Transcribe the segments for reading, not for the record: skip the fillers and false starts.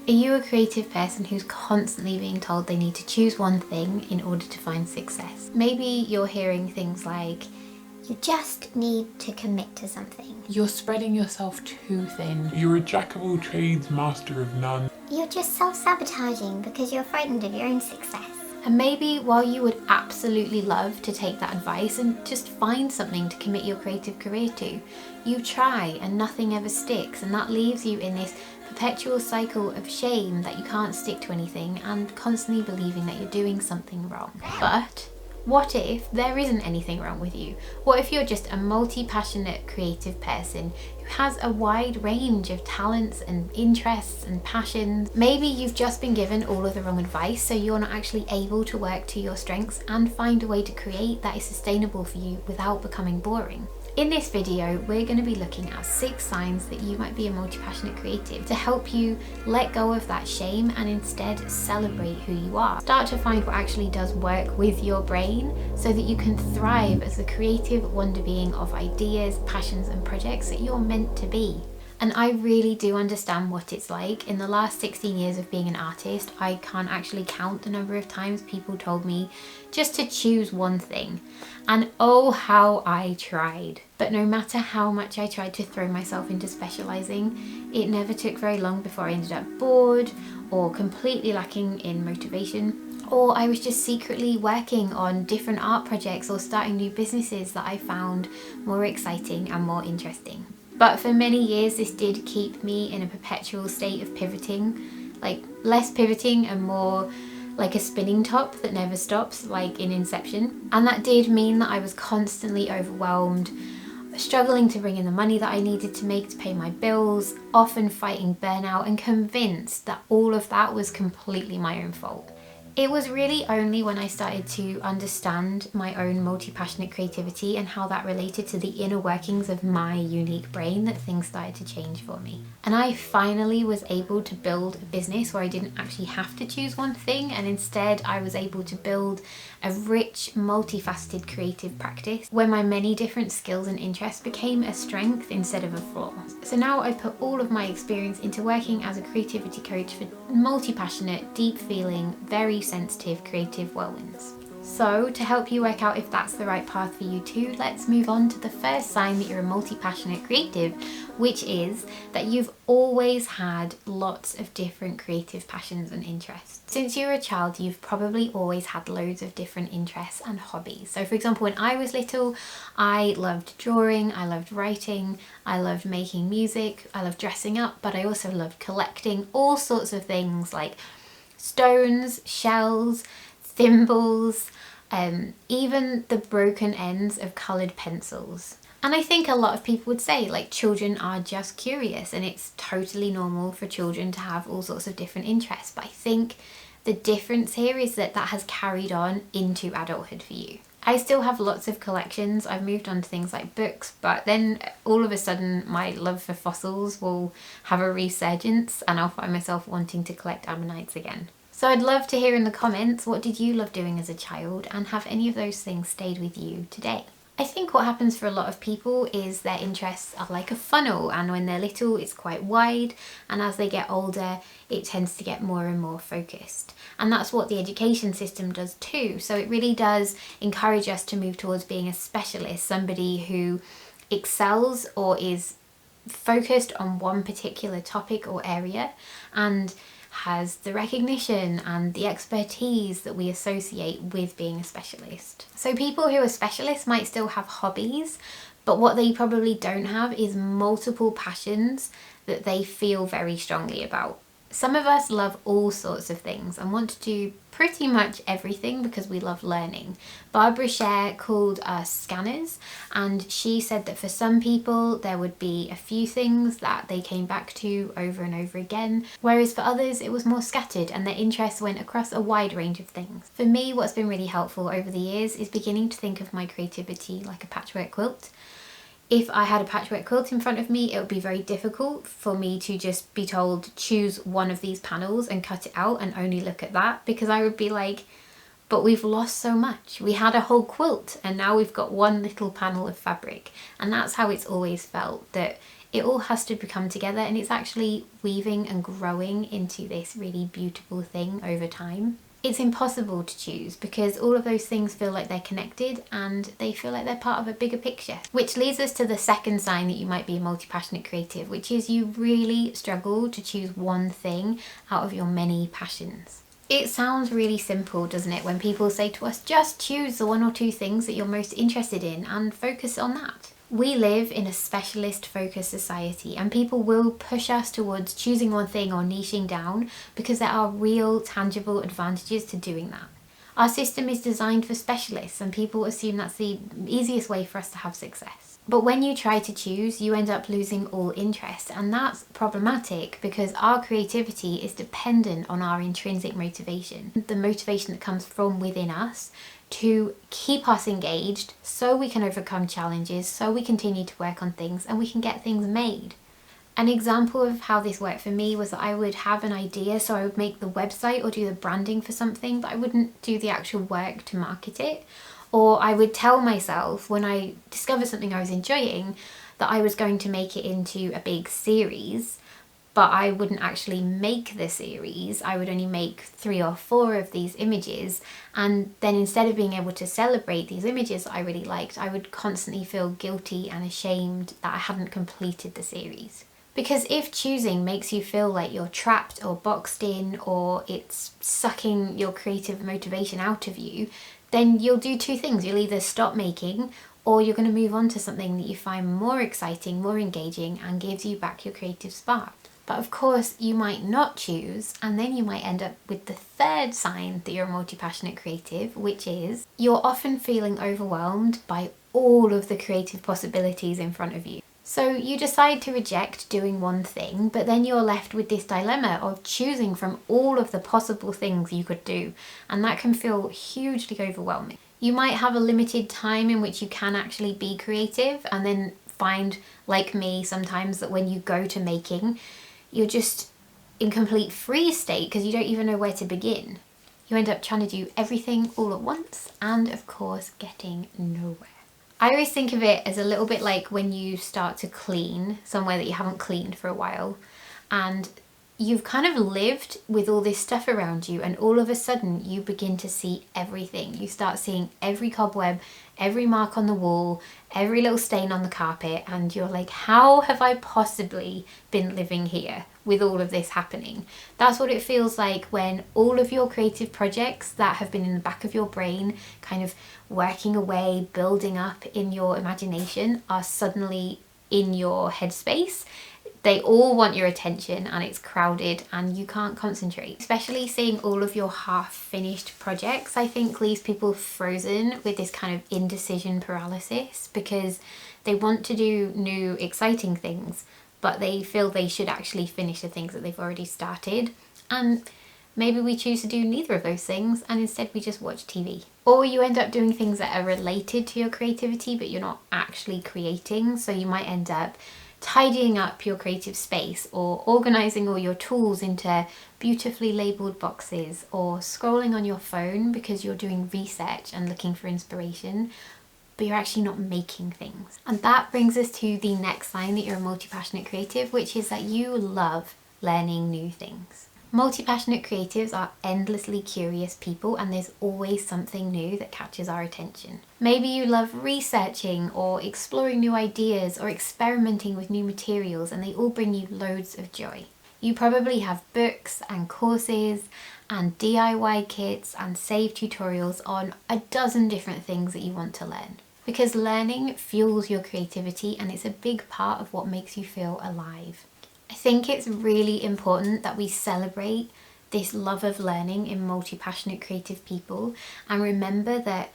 Are you a creative person who's constantly being told they need to choose one thing in order to find success? Maybe you're hearing things like, you just need to commit to something. You're spreading yourself too thin. You're a jack of all trades, master of none. You're just self-sabotaging because you're frightened of your own success. And maybe while you would absolutely love to take that advice and just find something to commit your creative career to, you try and nothing ever sticks, and that leaves you in this perpetual cycle of shame that you can't stick to anything and constantly believing that you're doing something wrong. But what if there isn't anything wrong with you? What if you're just a multi-passionate creative person who has a wide range of talents and interests and passions? Maybe you've just been given all of the wrong advice, so you're not actually able to work to your strengths and find a way to create that is sustainable for you without becoming boring. In this video, we're going to be looking at 6 signs that you might be a multi-passionate creative to help you let go of that shame and instead celebrate who you are. Start to find what actually does work with your brain so that you can thrive as the creative wonder being of ideas, passions and projects that you're meant to be. And I really do understand what it's like. In the last 16 years of being an artist, I can't actually count the number of times people told me just to choose one thing. And oh, how I tried. But no matter how much I tried to throw myself into specializing, it never took very long before I ended up bored or completely lacking in motivation. Or I was just secretly working on different art projects or starting new businesses that I found more exciting and more interesting. But for many years, this did keep me in a perpetual state of pivoting, like less pivoting and more like a spinning top that never stops, like in Inception. And that did mean that I was constantly overwhelmed, struggling to bring in the money that I needed to make to pay my bills, often fighting burnout and convinced that all of that was completely my own fault. It was really only when I started to understand my own multi-passionate creativity and how that related to the inner workings of my unique brain that things started to change for me. And I finally was able to build a business where I didn't actually have to choose one thing, and instead I was able to build a rich, multifaceted creative practice where my many different skills and interests became a strength instead of a flaw. So now I put all of my experience into working as a creativity coach for multi-passionate, deep-feeling, very sensitive creative whirlwinds. So to help you work out if that's the right path for you too, let's move on to the first sign that you're a multi-passionate creative, which is that you've always had lots of different creative passions and interests. Since you were a child, you've probably always had loads of different interests and hobbies. So for example, when I was little, I loved drawing, I loved writing, I loved making music, I loved dressing up, but I also loved collecting all sorts of things like stones, shells, thimbles, even the broken ends of coloured pencils. And I think a lot of people would say, like, children are just curious and it's totally normal for children to have all sorts of different interests. But I think the difference here is that that has carried on into adulthood for you. I still have lots of collections. I've moved on to things like books, but then all of a sudden my love for fossils will have a resurgence and I'll find myself wanting to collect ammonites again. So I'd love to hear in the comments, what did you love doing as a child, and have any of those things stayed with you today? I think what happens for a lot of people is their interests are like a funnel, and when they're little it's quite wide, and as they get older it tends to get more and more focused. And that's what the education system does too. So it really does encourage us to move towards being a specialist, somebody who excels or is focused on one particular topic or area and has the recognition and the expertise that we associate with being a specialist. So people who are specialists might still have hobbies, but what they probably don't have is multiple passions that they feel very strongly about. Some of us love all sorts of things and want to do pretty much everything because we love learning. Barbara Scher called us scanners, and she said that for some people there would be a few things that they came back to over and over again, whereas for others it was more scattered and their interests went across a wide range of things. For me, what's been really helpful over the years is beginning to think of my creativity like a patchwork quilt. If I had a patchwork quilt in front of me, it would be very difficult for me to just be told, choose one of these panels and cut it out and only look at that, because I would be like, but we've lost so much. We had a whole quilt and now we've got one little panel of fabric. And that's how it's always felt, that It all has to become together, and it's actually weaving and growing into this really beautiful thing over time. It's impossible to choose because all of those things feel like they're connected and they feel like they're part of a bigger picture. Which leads us to the second sign that you might be a multi-passionate creative, which is you really struggle to choose one thing out of your many passions. It sounds really simple, doesn't it, when people say to us, just choose the one or two things that you're most interested in and focus on that. We live in a specialist focused society, and people will push us towards choosing one thing or niching down because there are real tangible advantages to doing that. Our system is designed for specialists, and people assume that's the easiest way for us to have success. But when you try to choose, you end up losing all interest, and that's problematic because our creativity is dependent on our intrinsic motivation, the motivation that comes from within us to keep us engaged so we can overcome challenges, so we continue to work on things and we can get things made. An example of how this worked for me was that I would have an idea, so I would make the website or do the branding for something, but I wouldn't do the actual work to market it. Or I would tell myself when I discovered something I was enjoying that I was going to make it into a big series, but I wouldn't actually make the series. I would only make 3 or 4 of these images, and then instead of being able to celebrate these images that I really liked, I would constantly feel guilty and ashamed that I hadn't completed the series. Because if choosing makes you feel like you're trapped or boxed in, or it's sucking your creative motivation out of you, then you'll do 2 things. You'll either stop making, or you're going to move on to something that you find more exciting, more engaging, and gives you back your creative spark. But of course, you might not choose, and then you might end up with the third sign that you're a multi-passionate creative, which is you're often feeling overwhelmed by all of the creative possibilities in front of you. So you decide to reject doing one thing, but then you're left with this dilemma of choosing from all of the possible things you could do, and that can feel hugely overwhelming. You might have a limited time in which you can actually be creative, and then find, like me sometimes, that when you go to making, you're just in complete freeze state because you don't even know where to begin. You end up trying to do everything all at once and, of course, getting nowhere. I always think of it as a little bit like when you start to clean somewhere that you haven't cleaned for a while, and you've kind of lived with all this stuff around you, and all of a sudden you begin to see everything. You start seeing every cobweb, every mark on the wall, every little stain on the carpet, and you're like, how have I possibly been living here with all of this happening? That's what it feels like when all of your creative projects that have been in the back of your brain, kind of working away, building up in your imagination, are suddenly in your headspace. They all want your attention, and it's crowded and you can't concentrate. Especially seeing all of your half-finished projects, I think, leaves people frozen with this kind of indecision paralysis, because they want to do new, exciting things, but they feel they should actually finish the things that they've already started. And maybe we choose to do neither of those things, and instead we just watch TV. Or you end up doing things that are related to your creativity, but you're not actually creating. So you might end up tidying up your creative space, or organising all your tools into beautifully labelled boxes, or scrolling on your phone because you're doing research and looking for inspiration, but you're actually not making things. And that brings us to the next sign that you're a multi-passionate creative, which is that you love learning new things. Multi-passionate creatives are endlessly curious people, and there's always something new that catches our attention. Maybe you love researching or exploring new ideas or experimenting with new materials, and they all bring you loads of joy. You probably have books and courses and DIY kits and saved tutorials on a dozen different things that you want to learn. Because learning fuels your creativity, and it's a big part of what makes you feel alive. I think it's really important that we celebrate this love of learning in multi-passionate creative people, and remember that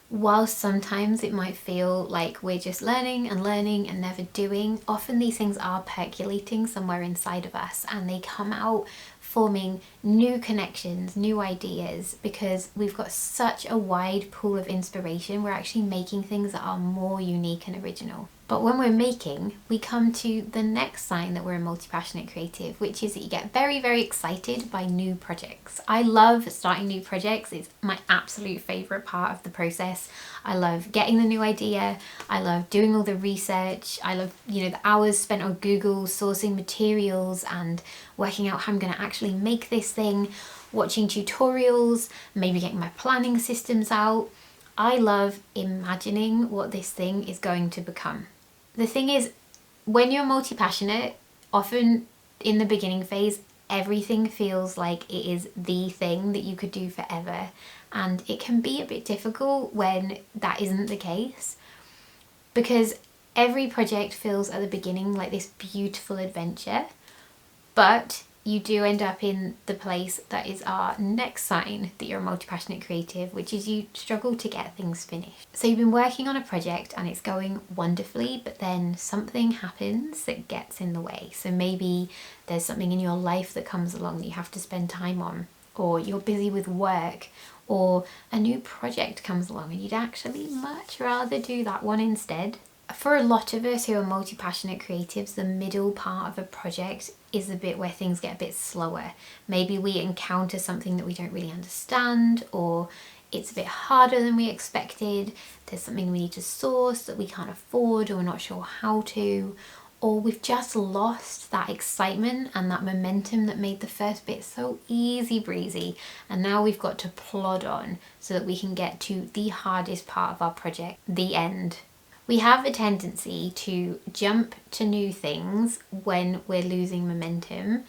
whilst sometimes it might feel like we're just learning and never doing, often these things are percolating somewhere inside of us, and they come out forming new connections, new ideas, because we've got such a wide pool of inspiration. We're actually making things that are more unique and original. But when we're making, we come to the next sign that we're a multi-passionate creative, which is that you get very, very excited by new projects. I love starting new projects. It's my absolute favourite part of the process. I love getting the new idea. I love doing all the research. I love, the hours spent on Google sourcing materials and working out how I'm going to actually make this thing, watching tutorials, maybe getting my planning systems out. I love imagining what this thing is going to become. The thing is, when you're multi-passionate, often in the beginning phase, everything feels like it is the thing that you could do forever. And it can be a bit difficult when that isn't the case, because every project feels at the beginning like this beautiful adventure, but you do end up in the place that is our next sign that you're a multi-passionate creative, which is you struggle to get things finished. So you've been working on a project and it's going wonderfully, but then something happens that gets in the way. So maybe there's something in your life that comes along that you have to spend time on, or you're busy with work, or a new project comes along and you'd actually much rather do that one instead. For a lot of us who are multi-passionate creatives, the middle part of a project is the bit where things get a bit slower. Maybe we encounter something that we don't really understand, or it's a bit harder than we expected. There's something we need to source that we can't afford, or we're not sure how to, or we've just lost that excitement and that momentum that made the first bit so easy breezy, and now we've got to plod on so that we can get to the hardest part of our project, the end. We have a tendency to jump to new things when we're losing momentum,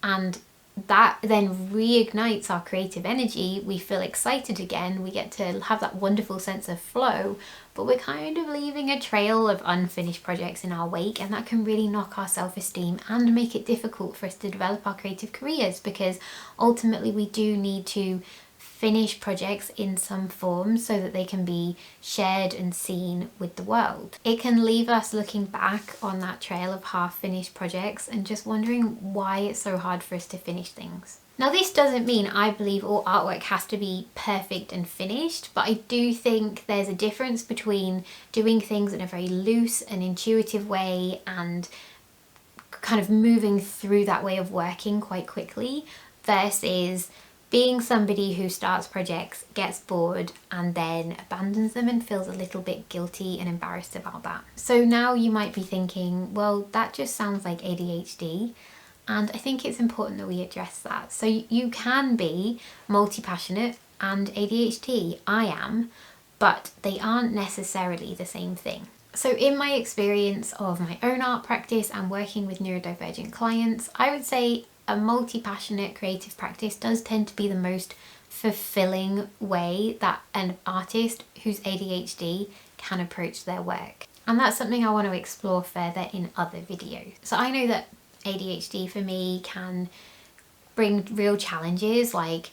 and that then reignites our creative energy. We feel excited again, we get to have that wonderful sense of flow, but we're kind of leaving a trail of unfinished projects in our wake, and that can really knock our self-esteem and make it difficult for us to develop our creative careers, because ultimately we do need to finish projects in some form so that they can be shared and seen with the world. It can leave us looking back on that trail of half-finished projects and just wondering why it's so hard for us to finish things. Now, this doesn't mean I believe all artwork has to be perfect and finished, but I do think there's a difference between doing things in a very loose and intuitive way and kind of moving through that way of working quite quickly versus being somebody who starts projects, gets bored, and then abandons them and feels a little bit guilty and embarrassed about that. So now you might be thinking, well, that just sounds like ADHD. And I think it's important that we address that. So you can be multi-passionate and ADHD. I am, but they aren't necessarily the same thing. So in my experience of my own art practice and working with neurodivergent clients, I would say a multi-passionate creative practice does tend to be the most fulfilling way that an artist who's ADHD can approach their work. And that's something I want to explore further in other videos. So I know that ADHD for me can bring real challenges, like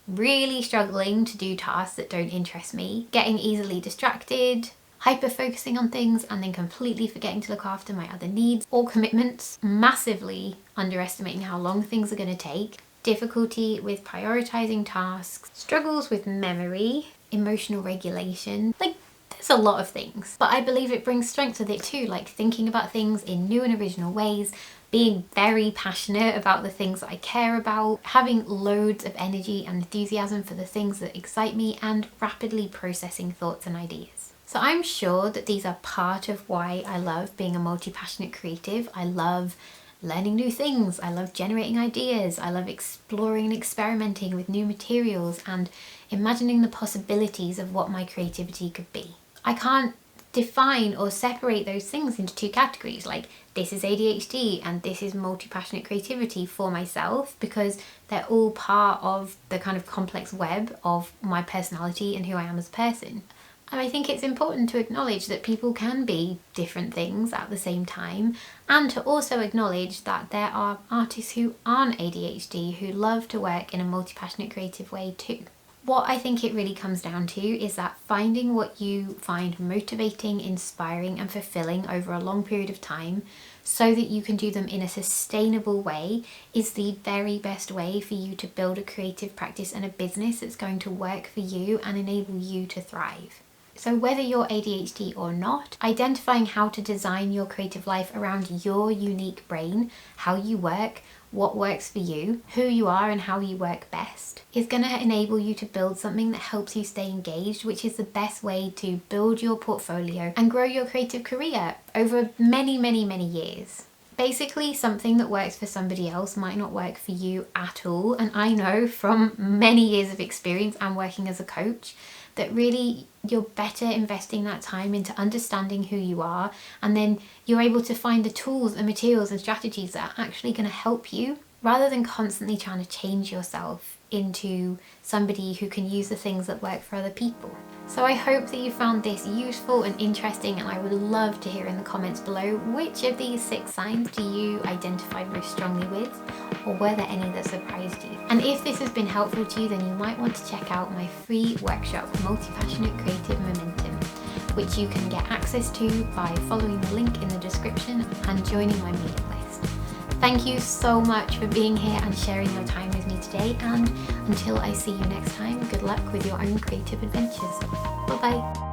really struggling to do tasks that don't interest me, getting easily distracted, hyper-focusing on things and then completely forgetting to look after my other needs or commitments, massively underestimating how long things are going to take, difficulty with prioritizing tasks, struggles with memory, emotional regulation, like there's a lot of things. But I believe it brings strength with it too, like thinking about things in new and original ways, being very passionate about the things that I care about, having loads of energy and enthusiasm for the things that excite me, and rapidly processing thoughts and ideas. So I'm sure that these are part of why I love being a multi-passionate creative. I love learning new things. I love generating ideas. I love exploring and experimenting with new materials and imagining the possibilities of what my creativity could be. I can't define or separate those things into two categories, like this is ADHD and this is multi-passionate creativity for myself, because they're all part of the kind of complex web of my personality and who I am as a person. And I think it's important to acknowledge that people can be different things at the same time, and to also acknowledge that there are artists who aren't ADHD who love to work in a multi-passionate creative way too. What I think it really comes down to is that finding what you find motivating, inspiring and fulfilling over a long period of time so that you can do them in a sustainable way is the very best way for you to build a creative practice and a business that's going to work for you and enable you to thrive. So whether you're ADHD or not, identifying how to design your creative life around your unique brain, how you work, what works for you, who you are and how you work best, is going to enable you to build something that helps you stay engaged, which is the best way to build your portfolio and grow your creative career over many, many, many years. Basically, something that works for somebody else might not work for you at all. And I know from many years of experience and working as a coach that really you're better investing that time into understanding who you are, and then you're able to find the tools and materials and strategies that are actually going to help you, rather than constantly trying to change yourself into somebody who can use the things that work for other people. So I hope that you found this useful and interesting, and I would love to hear in the comments below which of these 6 signs do you identify most strongly with, or were there any that surprised you? And if this has been helpful to you, then you might want to check out my free workshop, Multi-Passionate Creative Momentum, which you can get access to by following the link in the description and joining my mailing list. Thank you so much for being here and sharing your time with me today, and until I see you next time, good luck with your own creative adventures. Bye bye.